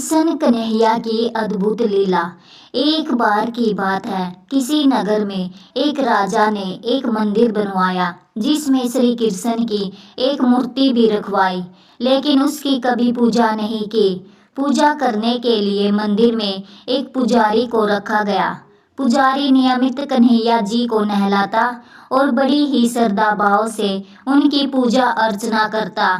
कृष्ण कन्हैया की अद्भुत लीला। एक बार की बात है, किसी नगर में एक राजा ने एक मंदिर बनवाया जिसमें श्री कृष्ण की एक मूर्ति भी रखवाई, लेकिन उसकी कभी पूजा नहीं की। पूजा करने के लिए मंदिर में एक पुजारी को रखा गया। पुजारी नियमित कन्हैया जी को नहलाता और बड़ी ही श्रद्धा भाव से उनकी पूजा अर्चना करता।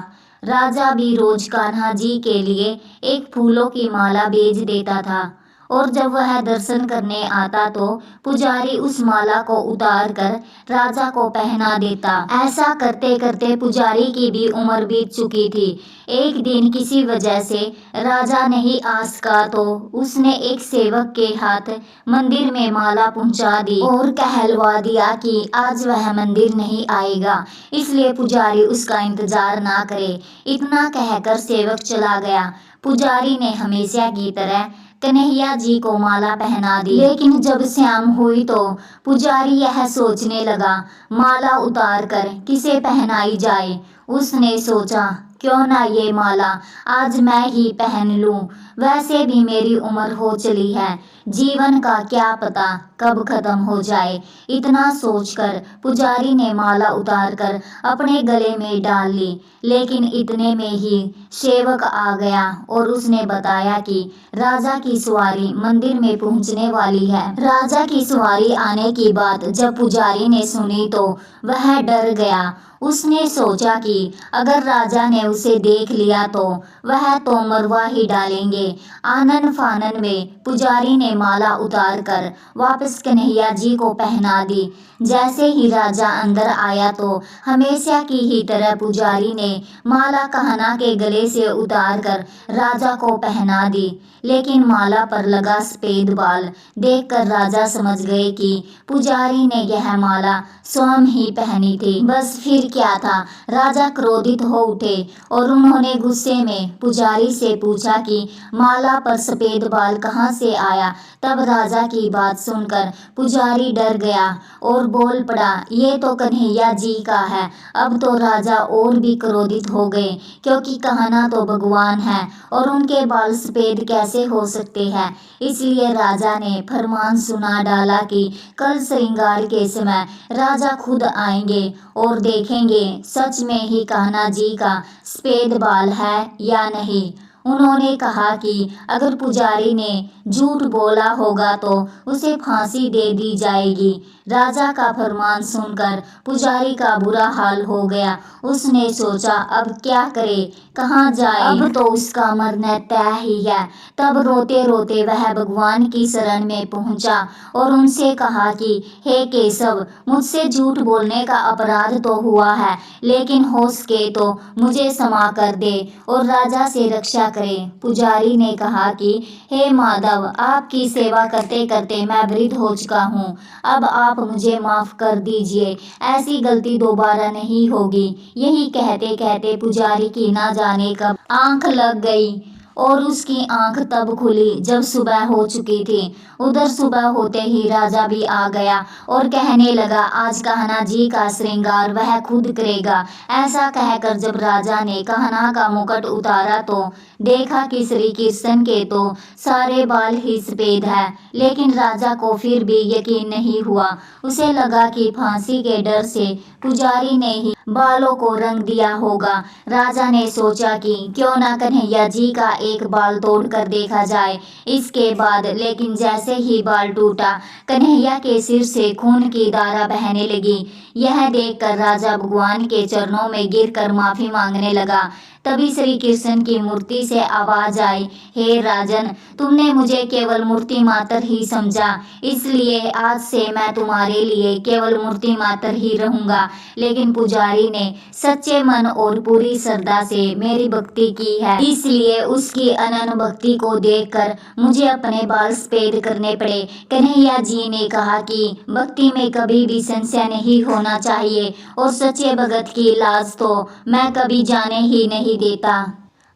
राजा भी रोज कान्हा जी के लिए एक फूलों की माला भेज देता था, और जब वह दर्शन करने आता तो पुजारी उस माला को उतार कर राजा को पहना देता। ऐसा करते करते पुजारी की भी उम्र बीत चुकी थी। एक दिन किसी वजह से राजा नहीं आ सका तो उसने एक सेवक के हाथ मंदिर में माला पहुंचा दी और कहलवा दिया कि आज वह मंदिर नहीं आएगा, इसलिए पुजारी उसका इंतजार ना करे। इतना कहकर सेवक चला गया। पुजारी ने हमेशा की तरह कन्हैया जी को माला पहना दी, लेकिन जब शाम हुई तो पुजारी यह सोचने लगा, माला उतार कर किसे पहनाई जाए। उसने सोचा, क्यों ना ये माला आज मैं ही पहन लूं। वैसे भी मेरी उम्र हो चली है, जीवन का क्या पता कब खत्म हो जाए। इतना सोचकर पुजारी ने माला उतार कर अपने गले में डाल ली, लेकिन इतने में ही सेवक आ गया और उसने बताया कि राजा की सवारी मंदिर में पहुंचने वाली है। राजा की सवारी आने की बात जब पुजारी ने सुनी तो वह डर गया। उसने सोचा कि अगर राजा ने उसे देख लिया तो वह तो मरवा ही डालेंगे। आनन फानन में पुजारी ने माला उतार कर वापस कन्हैया जी को पहना दी। जैसे ही राजा अंदर आया तो हमेशा की ही तरह पुजारी ने माला कान्हा के गले से उतार कर राजा को पहना दी, लेकिन माला पर लगा सफेद बाल देखकर राजा समझ गए कि पुजारी ने यह माला स्वयं ही पहनी थी। बस फिर क्या था, राजा क्रोधित हो उठे और उन्होंने गुस्से में पुजारी से पूछा कि माला पर सफेद बाल कहाँ से आया। तब राजा की बात सुनकर पुजारी डर गया और बोल पड़ा, ये तो कन्हैया जी का है। अब तो राजा और भी क्रोधित हो गए, क्योंकि कान्हा तो भगवान है और उनके बाल सफेद कैसे हो सकते हैं। इसलिए राजा ने फरमान सुना डाला कि कल श्रृंगार के समय राजा खुद आएंगे और देखेंगे सच में ही कान्हा जी का सफेद बाल है या नहीं। उन्होंने कहा कि अगर पुजारी ने झूठ बोला होगा तो उसे फांसी दे दी जाएगी। राजा का फरमान सुनकर पुजारी का बुरा हाल हो गया। उसने सोचा, अब क्या करे, कहाँ जाए, अब तो उसका मरना तय ही है। तब रोते रोते वह भगवान की शरण में पहुंचा और उनसे कहा कि हे केशव, मुझसे झूठ बोलने का अपराध तो हुआ है, लेकिन हो सके तो मुझे क्षमा कर दे और राजा से रक्षा करे। पुजारी ने कहा कि हे माधव, आपकी सेवा करते करते मैं वृद्ध हो चुका हूँ, अब आप मुझे माफ कर दीजिए, ऐसी गलती दोबारा नहीं होगी। यही कहते कहते पुजारी की ना जाने कब आंख लग गई और उसकी आंख तब खुली जब सुबह हो चुकी थी। उधर सुबह होते ही राजा भी आ गया और कहने लगा, आज कान्हा जी का श्रृंगार वह खुद करेगा। ऐसा कहकर जब राजा ने कान्हा का मुकुट उतारा तो देखा कि श्री कृष्ण के तो सारे बाल ही सफेद है, लेकिन राजा को फिर भी यकीन नहीं हुआ। उसे लगा कि फांसी के डर से पुजारी ने ही बालों को रंग दिया होगा। राजा ने सोचा कि क्यों ना कन्हैया जी का एक बाल तोड़ कर देखा जाए। इसके बाद लेकिन जैसे ही बाल टूटा, कन्हैया के सिर से खून की धारा बहने लगी। यह देखकर राजा भगवान के चरणों में गिरकर माफी मांगने लगा। तभी श्री कृष्ण की मूर्ति से आवाज आई, हे राजन, तुमने मुझे केवल मूर्ति मात्र ही समझा, इसलिए आज से मैं तुम्हारे लिए केवल मूर्ति मात्र ही रहूंगा। लेकिन पुजारी ने सच्चे मन और पूरी श्रद्धा से मेरी भक्ति की है, इसलिए उसकी अनन्य भक्ति को देखकर मुझे अपने बाल सफेद करने पड़े। कन्हैया जी ने कहा कि भक्ति में कभी भी संशय नहीं होना चाहिए और सच्चे भगत की लाज तो मैं कभी जाने ही नहीं देता।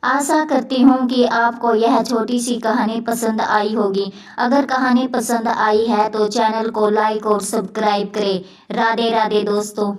आशा करती हूँ कि आपको यह छोटी सी कहानी पसंद आई होगी। अगर कहानी पसंद आई है तो चैनल को लाइक और सब्सक्राइब करें। राधे राधे दोस्तों।